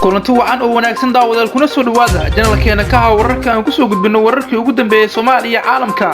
kulanti wacan oo wanaagsan daawadayaal kuna soo dhawaada janalkeena ka wararka aan ku soo gudbino wararkii ugu dambeeyay Soomaaliya caalamka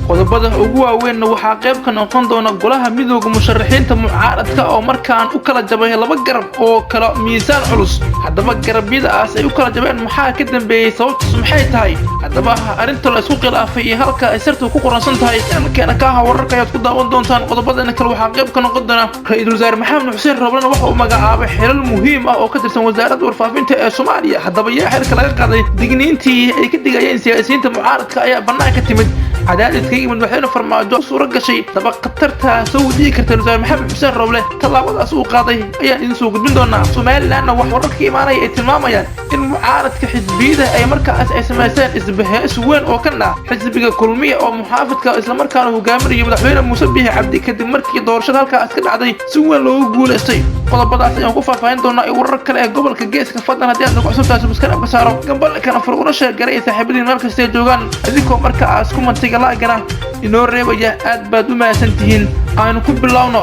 qodobada ugu waaweyn waxa qayb ka noqon doona golaha midowga musharaxiinta mucaaradka oo markaan u kala jabay laba garab oo kala miisaan culus hadaba garabyadaas ay u kala jabeen maxaa ka dambeeyay sababtu maxay tahay hadaba arinta la isku khilaafay iyo halka ay sirtu ku qoransan tahay janalkeena ka wararka aad ku daawan doontaan qodobada kale waxa qayb ka noqon doona ra'iisul wasaare maxamed xuseen rooblan waxa uu magacaabay xilal muhiim ah oo ka tirsan wasaaradda warfaafinta ee Soomaaliya hadaba yaa xilka laga qaaday digniintii ay ka digayeen siyaasiyiinta mucaaradka ayaa banaanka timid عدالة كيما مدحين فرماجو صورة قشي طبعا قطرتها سودي كرتلوزان محمد حسين روبله طلابة أسوق قاضي أيان إنسو قدمين دونا سومالي لأنه وحورك كيمانا يتلماما يعني المعارض كحزبيدة أي مركز أي سماسان إزبهاء سوين أو كنا حزبية كلمية أو محافظ كإسلام مركان وقامري مدحين مسبيه عبدي كدم مركي دور شغالك أسكن عدي سوين لو قول استي قلب بدأت أن يوقف فاين دونا يورك كلا قبل كجيس كفضنا هديان نقصو تاسو مسكنا بسارو قبل كان فرقونش قرية صاحبين المركز تيجوغان ذيكو مركز أسكو منتج la gara inoo reebaya aad baad u maasantihiin aan ku bilowno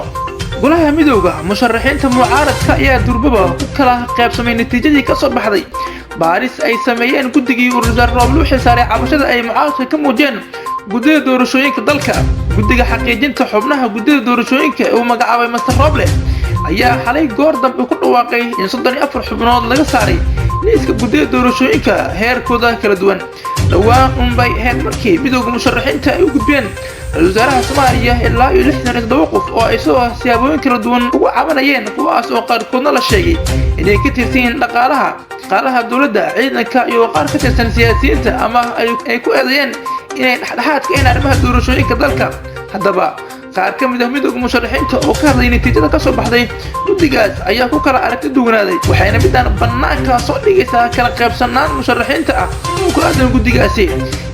golaha midowga musharaxiinta mucaaradka ayaa durbaba ku kala qeybsamay natiijadii ka soo baxday baaris ay sameeyeen guddigii ururada rooblu xisaaray cabashada ay mucaaradka ka muujeen guddiga doorashooyinka dalka guddiga xaqiijinta xubnaha guddiga doorashooyinka ee uu magacaabay Mr. Roble ayaa xalay goor dambe ku dhawaaqay in 34 xubnood laga saaray liiska guddiga doorashooyinka heerkooda kala duwan dhawaan bay heed markii midowga musharaxiinta ay u gudbeen wasaaraha Soomaaliya ilaa 67 qof oo ay soo siyaabooyin kala duwan ugu cabanayeen kuwaas oo qaarkoodna la sheegay inay ka tirsan dhaqaalaha dawladda ciidanka iyo qaar ka tirsan siyaasiyiinta ama ay ku eedeeyeen inay dhaxdhaxaadka in arrimaha doorashooyinka dalka hadaba qaar ka mid ah midowga musharaxiinta oo ka hadlay natiijada ka soo baxday guddigaas ayaa ku kala aragti duwanaaday waxayna midaan banaanka soo dhigaysaa kala qaybsanaan musharaxiinta ah oo ku aadan guddigaasi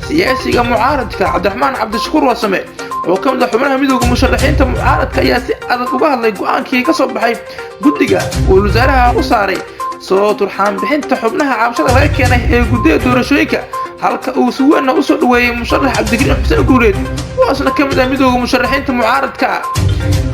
siyaasiga mucaaradka Cabdiraxmaan Cabdishakuur Warsame oo ka mid ah xubnaha midowga musharaxiinta mucaaradka ayaa si adag uga hadlay go'aankii ka soo baxay guddiga oo wasaaraha u saaray soo turxaan bixinta xubnaha cabashada laga keenay ee guddiga doorashooyinka halka uu si weyn u soo dhaweeyay musharax Cabdikariin Xuseen Guureed وأصلا كم ذا مدوق مشرحين معارض كا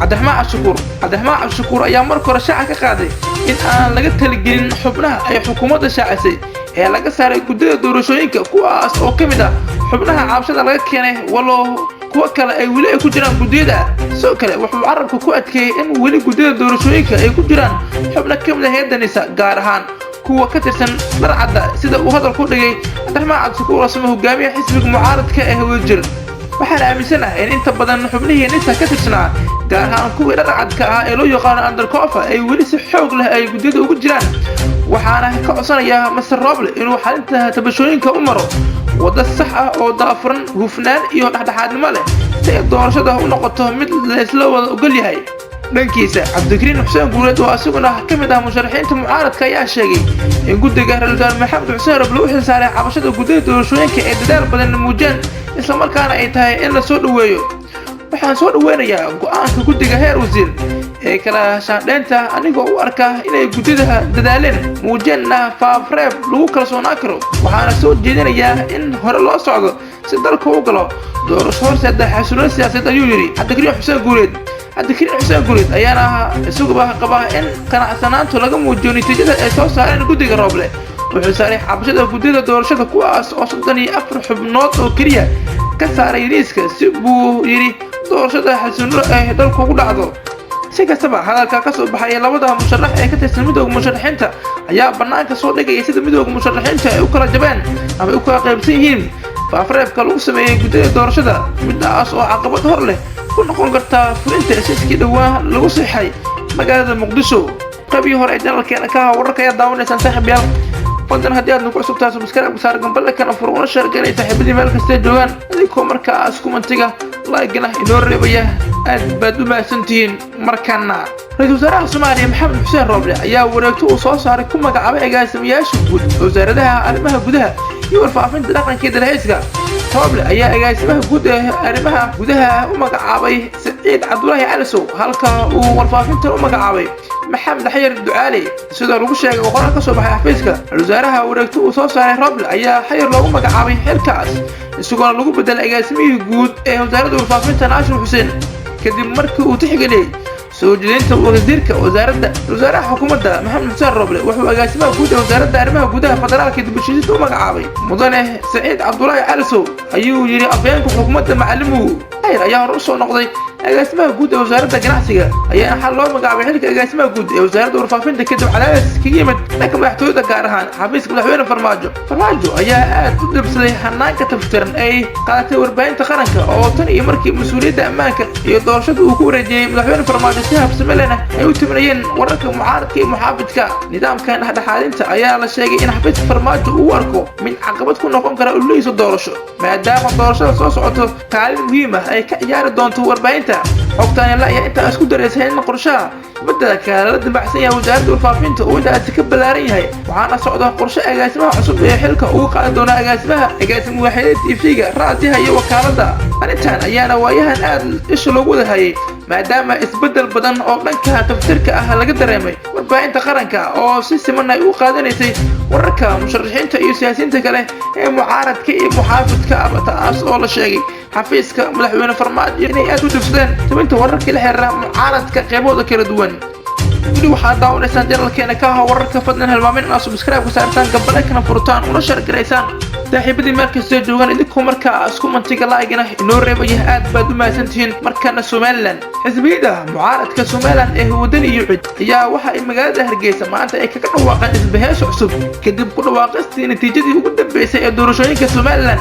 عبد الرحمن الشكور أيام مركو رشاعة كقاضي إن أنا لقيت الجن حبناها أي حكومة الشعسي هي لقى صار يقدر دورشوينك كواس أو كم ذا حبناها عابشة لقى كينه والله كوكلا أي ولا يكجران جديدة سوكلا وحب كوات كي إن ولا جديد دورشوينك أي كجران حبنا كم ذا هيدا نساء قارهان كوا كترسن مرعدة سيدا وهذا الكل جاي عبد الرحمن الشكور اسمه جامع حزب معارض كأهو الجر waxaan aaminsanahay in inta badan xubnihii inta ka tirsanaa gaar ahaan kuwii dhaqadka ah ee loo yaqaan undercover ay weli si xoog leh ay guddida ugu jiraan waxaana ka codsanayaa Mr. Roble inuu xalinta tabashooyinka u maro wada sax ah oo daafuran hufnaan iyo dhexdhexaadnimo leh si doorashada u noqoto mid la isla wada ogol yahay dhankiisa Cabdikariin Xuseen Guureed oo asaguna ka mid ah musharaxiinta mucaaradka ayaa sheegay in guddiga ra'iisul maxamed xuseen roble u xilsaaray cabashada guddiga doorashooyinka ee dadaal badan muujin isla markaana ay tahay in la soo dhaweeyo waxaan soo dhaweynayaa go'aanka guddiga heer wasiir ee kala shaandheynta anigoo u arkaa inay guddida dadaaleen muujinna faafreeb lagu kalsoonaan karo waxaana soo jeedinayaa in hore loo socdo si dalka u galo doorasho horseeda xasuulo siyaasadeed ayuu yiri Cabdikariin Xuseen Guureed ayaana isugu qabaa in qanacsanaantu laga muujiyo natiijada ay soo saareen guddiga Roble wuxuu saaray cabashada guddiga doorashada kuwaas oo 34 xubnood oo kaliya ka saaray liiska si buu yiri doorashada xasuulo ay dalku ugu dhacdo si kastaba hadalka ka soo baxay labada musharax ee ka tirsan midowga musharaxiinta ayaa banaanka soo dhigay sida midowga musharaxiinta ay u kala jabeen ama u kala qaybsan yihiin faafreebka lagu sameeyay guddiga doorashada midaas oo caqabad hor leh ku noqon karta fulinta heshiiskii dhawaan lagu saxay magaalada Muqdisho qabiyo hore janalkeena ka wararka ayaa daawanaysan saaxiibayaal fadlan haddii aad nagu cusub tahay subscribe saar gambalka kana furuna share galay saaxiibadii meel kasta joogan adikoo markaas kumantiga like-na inoo reebaya aad baad u maasantihiin markana ra'iisul wasaaraha Soomaaliya Maxamed Xuseen Roble ayaa wareegto uu soo saaray ku magacaabay agaasimayaasha guud wasaaradaha arrimaha gudaha iyo warfaafinta dhaqanka iyo dalxiiska Roble ayaa agaasimaha guud ee arrimaha gudaha u magacaabay Saciid Cabdullaahi Calisow halka uu warfaafinta u magacaabay محمد حير الدعالي سيدا لو شيغay qoraal ka soo baxay xafiiska wasaaraha wareegto uu soo saaray Roble ayaa xayir loogu magacaabay xilkaas isagoo lagu bedelay agaasimihii guud ee wasaaradda warfaafinta Naashir Xuseen kadib markii uu tixgeliyay soo jeedinta wasiirka wasaaraha xukuumadda maxamed xuseen roble wuxuu agaasimaha guud ee wasaaradda arrimaha gudaha federaalka dib u heshiisiinta u magacaabay mudane saciid cabdullaahi calisow ayuu yidhi afhayeenka xukuumadda macalimuhu khayr ayaa hore usoo noqday agaasimaha guud ee wasaaradda ganacsiga ayaa xal loo magacaabay xilka agaasimaha guud ee wasaaradda warfaafinta kadib cadaadis kaga yimid dhanka madaxtooyada gaar ahaan xafiiska madaxweyne farmaajo ayaa aad u dhibsaday hanaanka taftiran ay qaadatay warbaahinta qaranka oo tan iyo markii mas-uuliyadda ammaanka iyo doorashada uu ku wareejiyey madaxweyne farmaajo si habsame lehna ay u timinayeen wararka mucaaradka iyo muxaafidka nidaamkan dhexdhexaadinta ayaa la sheegay in xafiiska farmaajo uu arko mid caqabad ku noqon kara ulihiisa doorasho maadaama doorashada soo socoto kaalin muhiim ah ay ka ciyaari doonto warbaahinta xogtaan ilaa iyo intaa isku daraysa in qorshaha beddelka la damacsan yahay wasaaradda warfaafinta uu intaasi ka ballaaran yahay waxaana socda qorshe agaasimaha cusub ee xilka ugu qaadi doona agaasima waaxyada TV-ga raadiyaha iyo wakaaladda arrintan ayaana waayahan aad isha loogu wada hayay maadaama isbeddel badan oo dhanka tafsirka ah laga dareemay warbaahinta qaranka oo si siman ay u qaadanaysay wararka musharaxiinta iyo siyaasiyiinta kale ee mucaaradka iyo muxaafidka taas oo la sheegay xafiiska madaxweyne farmaajo inay aad u dhibsadeen tibinta wararka la xiriira mucaaradka qaybooda kala duwan weli waxaad daawanaysaan janalkeena ka aha wararka fadlan hilmaamin inaad subscribe ku saartaan gabadha furtaan una share garaysaan saaxiibadii meelkasta joogaan idinkoo markaa isku mantiga laagina inoo reebaya aad baad u mahadsantihiin markana Somaliland xisbiyada mucaaradka Somaliland ee wadani iyo cid ayaa waxa ay magaalada Hargeysa maanta ay kaga dhawaaqeen isbahaysi cusub kadib ku dhawaaqistii natiijadii ugu dambeysay ee doorashooyinka Somaliland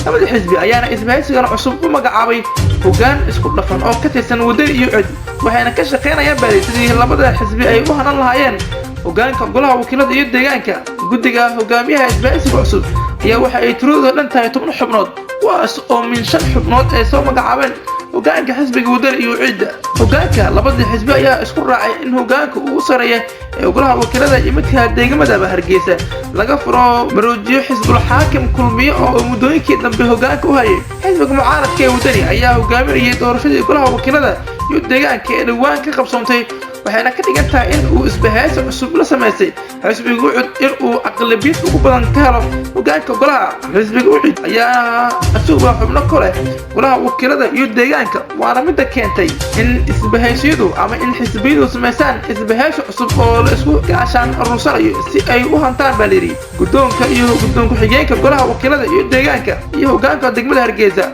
labada xisbi ayaana isbahaysigan cusub u magacaabay hoggaan isku dhafan oo ka tirsan wadani iyo cid waxayna ka shaqeynayaan baadhisidii labada xisbi ay u hanan lahaayeen hoggaanka golaha wakiilada iyo deegaanka guddiga hogaamiyaha isbahaysiga cusub ayaa waxa ay tiradooda dhan tahay 10 xubnood kuwaas oo min 5 xubnood ay soo magacaabeen hoggaanka xisbiga wadani iyo ciidda hoggaanka labada xisbi ayaa isku raacay in hoggaanka ugu sareeya ee golaha wakiilada iyo midka deegaamada Hargeysa laga furo baroojiyo xisbul xaakim kulmiye oo muddooyinkii dambe hoggaanka u hayay xisbiga mucaaradka ee wadani ayaa hogaaminayay doorashadii golaha wakiilada iyo deegaanka ee dhawaan ka qabsoontay waxayna ka dhigan tahay in uu isbahaysi cusub la sameeyay xisbiga ucid in uu aqlabiyad ugu badan ka helo hoggaanka golaha xisbiga ucid ayaa asuba xubno kale golaha wakiilada iyo deegaanka waana mid keentay in isbahaysiyadu ama in xisbiyadu sameeyaan isbahaysi cusub oo la isku gaashaan ruusanayo si ay u hantaan baliri guddoonka iyo guddoonka xigeenka golaha wakiilada iyo deegaanka iyo hoggaanka degmada Hargeysa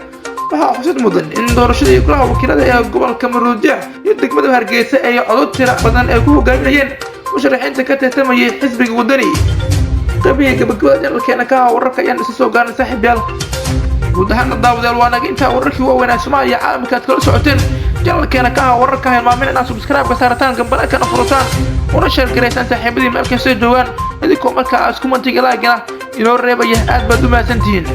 waxaa xusid mudan in doorashadii golaha wakiilada ee gobolka Maroodiya iyo degmada Hargeysa ay codad tiro badan ay ku hogaaminayeen musharaxiinta ka tirtamaya xisbiga wadani qabiga gabagabada janalkeena ka wararka ayaan isa soo gaarnay saaxiibayaal guud ahaan daawadayaal waa naga intaa wararkii waaweyn ee Soomaaliya caalamka aad kala socoteen janalkeena ka wararka hilmaamin inaad subscribe ka saartaan gambalaha kana furtaan una share garaysaan saaxiibadii meelkasta joogaan idinkoo markaa isku mantiga laagana inoo reebaya aad baad u mahadsantihiin